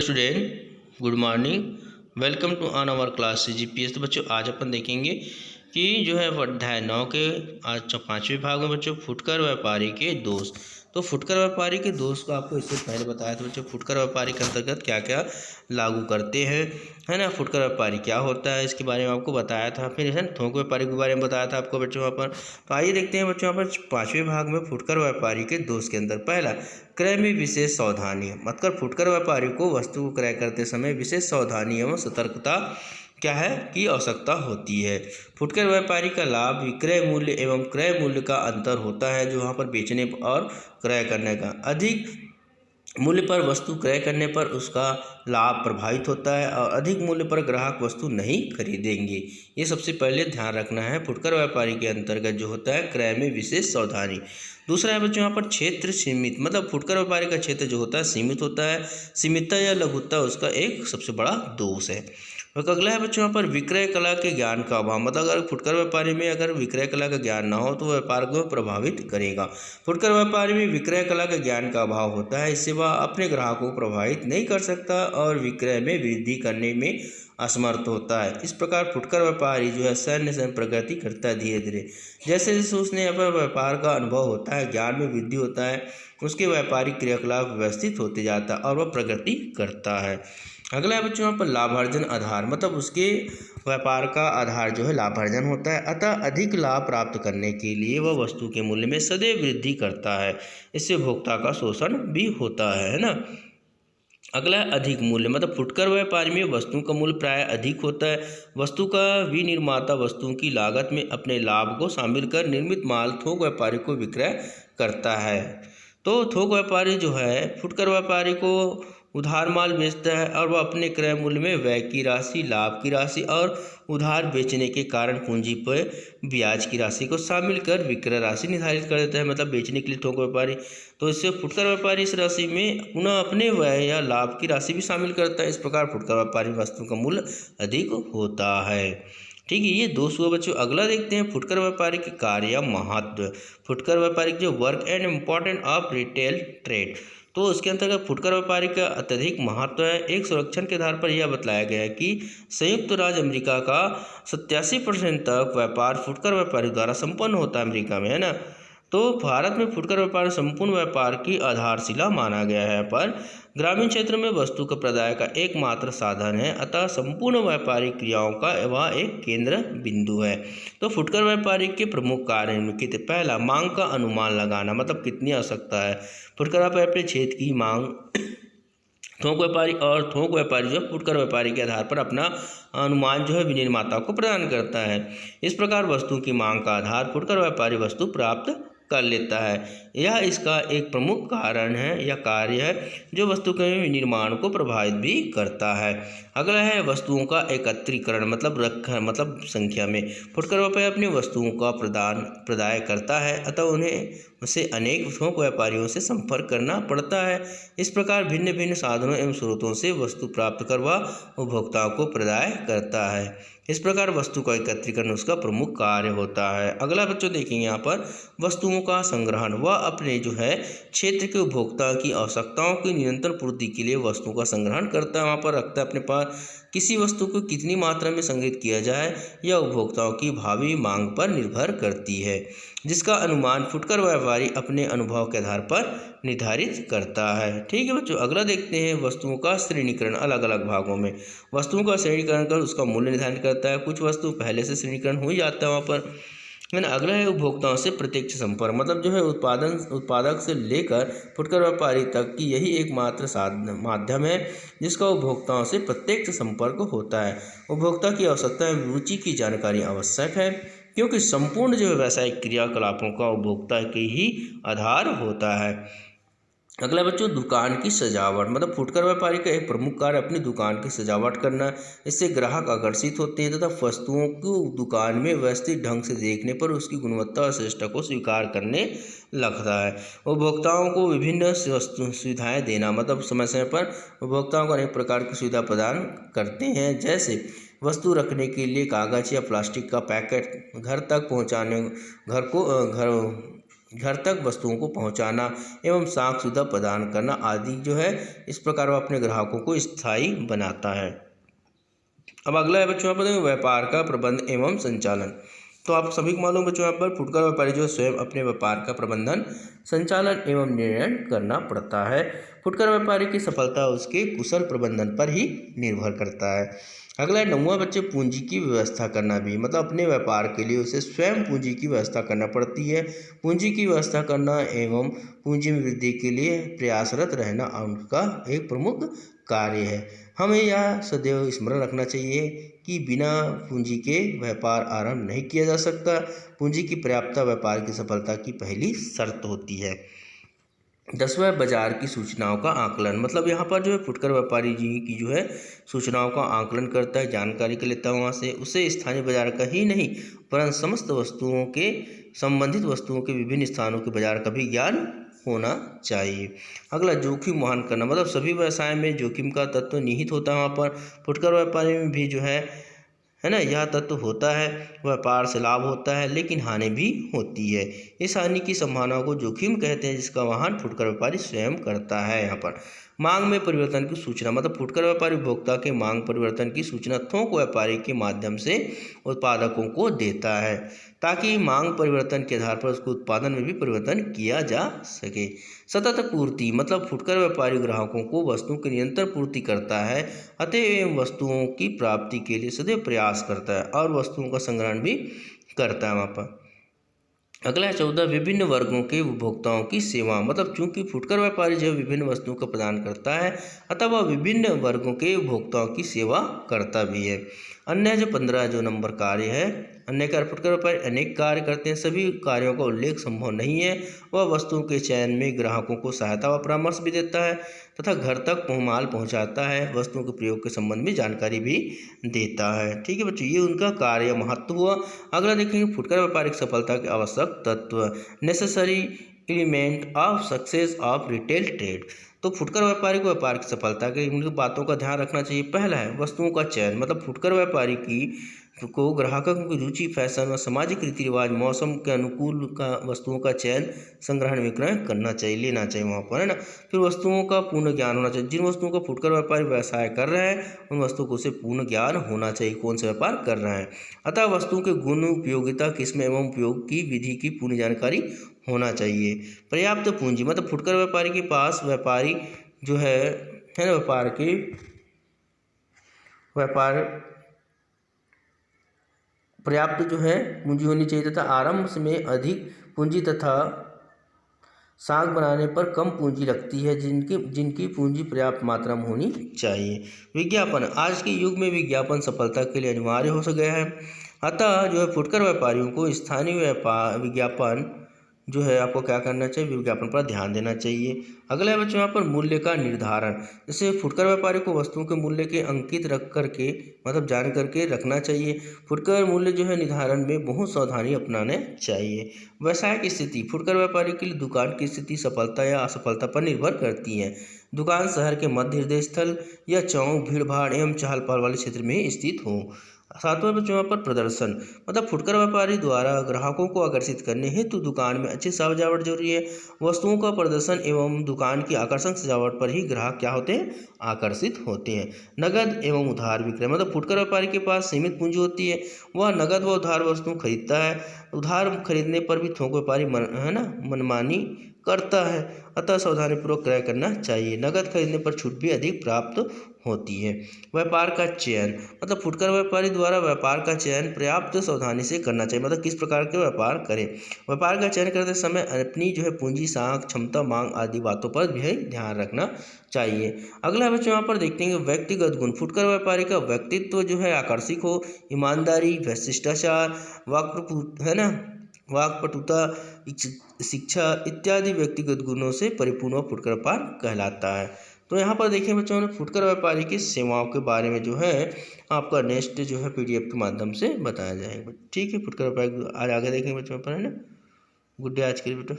Student, good morning. Welcome to on our class CGPS। तो बच्चों, आज अपन देखेंगे कि जो है वो अध्याय 9 के आज 5वें भाग में बच्चों फुटकर व्यापारी के दोष। तो फुटकर व्यापारी के दोष को आपको इससे पहले बताया था बच्चों। फुटकर व्यापारी के अंतर्गत क्या क्या लागू करते हैं, है ना। फुटकर व्यापारी क्या होता है इसके बारे में आपको बताया था। फिर है ना थोक व्यापारी के बारे में बताया था आपको बच्चों वहाँ पर। तो आइए देखते हैं बच्चों यहाँ पर 5वें भाग में फुटकर व्यापारी के दोष के अंदर पहला, क्रय में विशेष सावधानी। मतलब फुटकर व्यापारी को वस्तु को क्रय करते समय विशेष सावधानी एवं सतर्कता क्या है की आवश्यकता होती है। फुटकर व्यापारी का लाभ विक्रय मूल्य एवं क्रय मूल्य का अंतर होता है, जो वहाँ पर बेचने और क्रय करने का अधिक मूल्य पर वस्तु क्रय करने पर उसका लाभ प्रभावित होता है और अधिक मूल्य पर ग्राहक वस्तु नहीं खरीदेंगे। ये सबसे पहले ध्यान रखना है। फुटकर व्यापारी के अंतर्गत जो होता है क्रय में विशेष सावधानी। दूसरा है बच्चों यहाँ पर क्षेत्र सीमित। मतलब फुटकर व्यापारी का क्षेत्र जो होता है सीमित होता है। सीमितता या लघुता उसका एक सबसे बड़ा दोष है। और अगला है बच्चों यहाँ पर विक्रय कला के ज्ञान का अभाव। मतलब अगर फुटकर व्यापारी में अगर विक्रय कला का ज्ञान ना हो तो व्यापार को प्रभावित करेगा। फुटकर व्यापारी में विक्रय कला के ज्ञान का अभाव होता है, इससे वह अपने ग्राहकों को प्रभावित नहीं कर सकता और विक्रय में वृद्धि करने में असमर्थ होता है। इस प्रकार फुटकर व्यापारी जो है सैन्य प्रगति करता है धीरे धीरे। जैसे जैसे उसने अपने व्यापार का अनुभव होता है, ज्ञान में वृद्धि होता है, उसके व्यापारिक क्रियाकलाप व्यवस्थित होते जाता है और वह प्रगति करता है। अगला है बच्चों यहाँ पर लाभार्जन आधार। मतलब उसके व्यापार का आधार जो है लाभार्जन होता है, अतः अधिक लाभ प्राप्त करने के लिए वह वस्तु के मूल्य में सदैव वृद्धि करता है। इससे उपभोक्ता का शोषण भी होता है ना। अगला है अधिक मूल्य। मतलब फुटकर व्यापारी में वस्तुओं का मूल्य प्राय अधिक होता है। वस्तु का विनिर्माता वस्तुओं की लागत में अपने लाभ को शामिल कर निर्मित माल थोक व्यापारी को विक्रय करता है। तो थोक व्यापारी जो है फुटकर व्यापारी को उधार माल बेचता है और वह अपने क्रय मूल्य में व्यय की राशि, लाभ की राशि और उधार बेचने के कारण पूंजी पर ब्याज की राशि को शामिल कर विक्रय राशि निर्धारित कर देता है। मतलब बेचने के लिए थोक व्यापारी, तो इससे फुटकर व्यापारी इस राशि में पुनः अपने व्यय या लाभ की राशि भी शामिल करता है। इस प्रकार फुटकर व्यापारी वस्तु का मूल्य अधिक होता है। ठीक है, ये दोष हुआ बच्चों। अगला देखते हैं फुटकर व्यापारी के कार्य या महत्व। फुटकर व्यापारी जो work and important of retail trade. तो उसके अंतर्गत फुटकर व्यापारी का अत्यधिक महत्व है। एक सर्वेक्षण के आधार पर यह बतलाया गया है कि संयुक्त राज्य अमेरिका का 87% तक व्यापार फुटकर व्यापारी द्वारा संपन्न होता है अमेरिका में, है ना। तो भारत में फुटकर व्यापार संपूर्ण व्यापार की आधारशिला माना गया है, पर ग्रामीण क्षेत्र में वस्तु का प्रदाय का एकमात्र साधन है, अतः संपूर्ण व्यापारिक क्रियाओं का वह एक केंद्र बिंदु है। तो फुटकर व्यापारी के प्रमुख कार्य निम्नलिखित है। पहला, मांग का अनुमान लगाना। मतलब कितनी आवश्यकता है। फुटकर व्यापारी अपने क्षेत्र की मांग थोक व्यापारी जो फुटकर व्यापारी के आधार पर अपना अनुमान जो है विनिर्माता को प्रदान करता है। इस प्रकार वस्तु की मांग का आधार फुटकर व्यापारी वस्तु प्राप्त कर लेता है। यह इसका एक प्रमुख कारण है या कार्य है जो वस्तु के विनिर्माण को प्रभावित भी करता है। अगला है वस्तुओं का एकत्रीकरण। मतलब संख्या में फुटकर व्यापारी अपनी वस्तुओं का प्रदाय करता है, अतः उन्हें उसे अनेक थोक व्यापारियों से संपर्क करना पड़ता है। इस प्रकार भिन्न भिन्न साधनों एवं स्रोतों से वस्तु प्राप्त कर वह उपभोक्ताओं को प्रदाय करता है। इस प्रकार वस्तु का एकत्रीकरण उसका प्रमुख कार्य होता है। अगला बच्चों देखेंगे यहाँ पर वस्तुओं का संग्रहण। वह अपने जो है क्षेत्र के उपभोक्ता की आवश्यकताओं की निरंतर पूर्ति के लिए वस्तुओं का संग्रहण करता है, वहाँ पर रखता है अपने पास। किसी वस्तु को कितनी मात्रा में संग्रहित किया जाए यह उपभोक्ताओं की भावी मांग पर निर्भर करती है, जिसका अनुमान फुटकर व्यापारी अपने अनुभव के आधार पर निर्धारित करता है। ठीक है बच्चों, अगला देखते हैं वस्तुओं का श्रेणीकरण। अलग अलग भागों में वस्तुओं का श्रेणीकरण कर उसका मूल्य निर्धारित करता है। कुछ वस्तु पहले से श्रेणीकरण हो ही जाता है वहाँ पर, है ना। अगला है उपभोक्ताओं से प्रत्यक्ष संपर्क। मतलब जो है उत्पादक से लेकर फुटकर व्यापारी तक की यही एकमात्र माध्यम है जिसका उपभोक्ताओं से प्रत्यक्ष संपर्क होता है। उपभोक्ता की आवश्यकता एवं रुचि की जानकारी आवश्यक है, क्योंकि संपूर्ण जो व्यावसायिक क्रियाकलापों का उपभोक्ता के ही आधार होता है। अगला बच्चों दुकान की सजावट। मतलब फुटकर व्यापारी का एक प्रमुख कार्य अपनी दुकान की सजावट करना। इससे ग्राहक आकर्षित होते हैं तथा वस्तुओं को दुकान में व्यवस्थित ढंग से देखने पर उसकी गुणवत्ता और श्रेष्ठता को स्वीकार करने लगता है। उपभोक्ताओं को विभिन्न सुविधाएं देना। मतलब समय समय पर उपभोक्ताओं को अनेक प्रकार की सुविधा प्रदान करते हैं, जैसे वस्तु रखने के लिए कागज या प्लास्टिक का पैकेट, घर तक पहुँचाने घर तक वस्तुओं को पहुंचाना एवं साख सुविधा प्रदान करना आदि जो है इस प्रकार वह अपने ग्राहकों को स्थायी बनाता है। अब अगला है बच्चों यहाँ पर व्यापार का प्रबंध एवं संचालन। तो आप सभी को मालूम बच्चों यहाँ पर फुटकर व्यापारी जो स्वयं अपने व्यापार का प्रबंधन संचालन एवं निर्णय करना पड़ता है। फुटकर व्यापारी की सफलता उसके कुशल प्रबंधन पर ही निर्भर करता है। अगला है 9वां बच्चे पूंजी की व्यवस्था करना भी, मतलब अपने व्यापार के लिए उसे स्वयं पूंजी की व्यवस्था करना पड़ती है। पूंजी की व्यवस्था करना एवं पूंजी में वृद्धि के लिए प्रयासरत रहना उनका एक प्रमुख कार्य है। हमें यह सदैव स्मरण रखना चाहिए कि बिना पूंजी के व्यापार आरंभ नहीं किया जा सकता। पूंजी की पर्याप्तता व्यापार की सफलता की पहली शर्त होती है। 10वां बाजार की सूचनाओं का आकलन, मतलब यहाँ पर जो है फुटकर व्यापारी जी की जो है सूचनाओं का आकलन करता है, जानकारी के लेता है वहाँ से। उसे स्थानीय बाजार का ही नहीं परंतु समस्त वस्तुओं के संबंधित वस्तुओं के विभिन्न स्थानों के बाजार का भी ज्ञान होना चाहिए। अगला जोखिम वहन करना, मतलब सभी व्यवसाय में जोखिम का तत्व निहित होता है। वहाँ पर फुटकर व्यापारी में भी जो है ना, यह तत्व होता है। व्यापार से लाभ होता है लेकिन हानि भी होती है। इस हानि की संभावना को जोखिम कहते हैं, जिसका वहन फुटकर व्यापारी स्वयं करता है। यहाँ पर मांग में परिवर्तन की सूचना, मतलब फुटकर व्यापारी उपभोक्ता के मांग परिवर्तन की सूचना थोक व्यापारी के माध्यम से उत्पादकों को देता है, ताकि मांग परिवर्तन के आधार पर उसको उत्पादन में भी परिवर्तन किया जा सके। सतत पूर्ति, मतलब फुटकर व्यापारी ग्राहकों को वस्तुओं की निरंतर पूर्ति करता है, अतः वस्तुओं की प्राप्ति के लिए सदैव प्रयास करता है और वस्तुओं का संग्रहण भी करता है वहाँ पर। अगला है 14 विभिन्न वर्गों के उपभोक्ताओं की सेवा, मतलब चूंकि फुटकर व्यापारी जो विभिन्न वस्तुओं का प्रदान करता है अतः वह विभिन्न वर्गों के उपभोक्ताओं की सेवा करता भी है। अन्य जो 15 जो नंबर कार्य है, अन्य कार्य फुटकर व्यापारी अनेक कार्य करते हैं। सभी कार्यों का उल्लेख संभव नहीं है। वह वस्तुओं के चयन में ग्राहकों को सहायता व परामर्श भी देता है तथा घर तक माल पहुंचाता है, वस्तुओं के प्रयोग के संबंध में जानकारी भी देता है। ठीक है बच्चों, ये उनका कार्य महत्व हुआ। अगला देखेंगे फुटकर व्यापारिक सफलता के आवश्यक तत्व, necessary element of success of retail trade. तो फुटकर व्यापारी को व्यापार की सफलता के उनकी बातों का ध्यान रखना चाहिए। पहला है वस्तुओं का चयन, मतलब फुटकर व्यापारी को ग्राहकों की रुचि, फैशन व सामाजिक रीति रिवाज, मौसम के अनुकूल का वस्तुओं का चयन, संग्रहण, विक्रय करना चाहिए, लेना चाहिए वहाँ पर, है ना। फिर वस्तुओं का पूर्ण ज्ञान होना चाहिए। जिन वस्तुओं का फुटकर व्यापारी व्यवसाय कर रहे हैं उन वस्तुओं को उसे पूर्ण ज्ञान होना चाहिए कौन सा व्यापार कर रहे हैं। अतः वस्तुओं के गुण, उपयोगिता, किस्म एवं उपयोग की विधि की पूर्ण जानकारी होना चाहिए। पर्याप्त पूंजी, मतलब फुटकर व्यापारी के पास व्यापारी जो है ना व्यापार पर्याप्त जो है पूंजी होनी चाहिए तथा आरंभ में अधिक पूंजी तथा साख बनाने पर कम पूंजी लगती है, जिनकी पूंजी पर्याप्त मात्रा में होनी चाहिए। विज्ञापन, आज के युग में विज्ञापन सफलता के लिए अनिवार्य हो गया है। अतः जो है फुटकर व्यापारियों को स्थानीय विज्ञापन जो है आपको क्या करना चाहिए, विज्ञापन पर ध्यान देना चाहिए। अगला है बच्चों यहाँ पर मूल्य का निर्धारण, जैसे फुटकर व्यापारी को वस्तुओं के मूल्य के अंकित रख करके, मतलब जान करके रखना चाहिए। फुटकर मूल्य जो है निर्धारण में बहुत सावधानी अपनाने चाहिए। व्यवसाय की स्थिति, फुटकर व्यापारी के लिए दुकान की स्थिति सफलता या असफलता पर निर्भर करती है। दुकान शहर के मध्य हृदय स्थल या चौक, भीड़ भाड़ एवं चहल पहल वाले क्षेत्र में स्थित हो। 7वां बच्चों यहाँ पर प्रदर्शन, मतलब फुटकर व्यापारी द्वारा ग्राहकों को आकर्षित करने हेतु दुकान में अच्छी सजावट जरूरी है। वस्तुओं का प्रदर्शन एवं दुकान की आकर्षक सजावट पर ही ग्राहक क्या होते हैं, आकर्षित होते हैं। नगद एवं उधार विक्रय, मतलब फुटकर व्यापारी के पास सीमित पूंजी होती है, वह नगद व उधार वस्तु खरीदता है। उधार खरीदने पर भी थोक व्यापारी मनमानी करता है, अतः सावधानीपूर्वक क्रय करना चाहिए। नगद खरीदने पर छूट भी अधिक प्राप्त होती है। व्यापार का चयन, मतलब फुटकर व्यापारी द्वारा व्यापार का चयन पर्याप्त सावधानी से करना चाहिए, मतलब किस प्रकार के व्यापार करें। व्यापार का चयन करते समय अपनी जो है पूंजी, साख, क्षमता, मांग आदि बातों पर भी ध्यान रखना चाहिए। अगला बच्चों यहाँ पर देखते हैं व्यक्तिगत गुण, फुटकर व्यापारी का व्यक्तित्व जो है आकर्षक हो, ईमानदारी, शिष्टाचार, वाक्पटुता, शिक्षा इत्यादि व्यक्तिगत गुणों से परिपूर्ण फुटकर व्यापार कहलाता है। तो यहाँ पर देखिए बच्चों ने फुटकर व्यापारी की सेवाओं के बारे में जो है आपका नेक्स्ट जो है PDF के माध्यम से बताया जाएगा। ठीक है, फुटकर व्यापारी आज आगे देखेंगे बच्चों पर, है ना। गुड डे आज के लिए बेटा।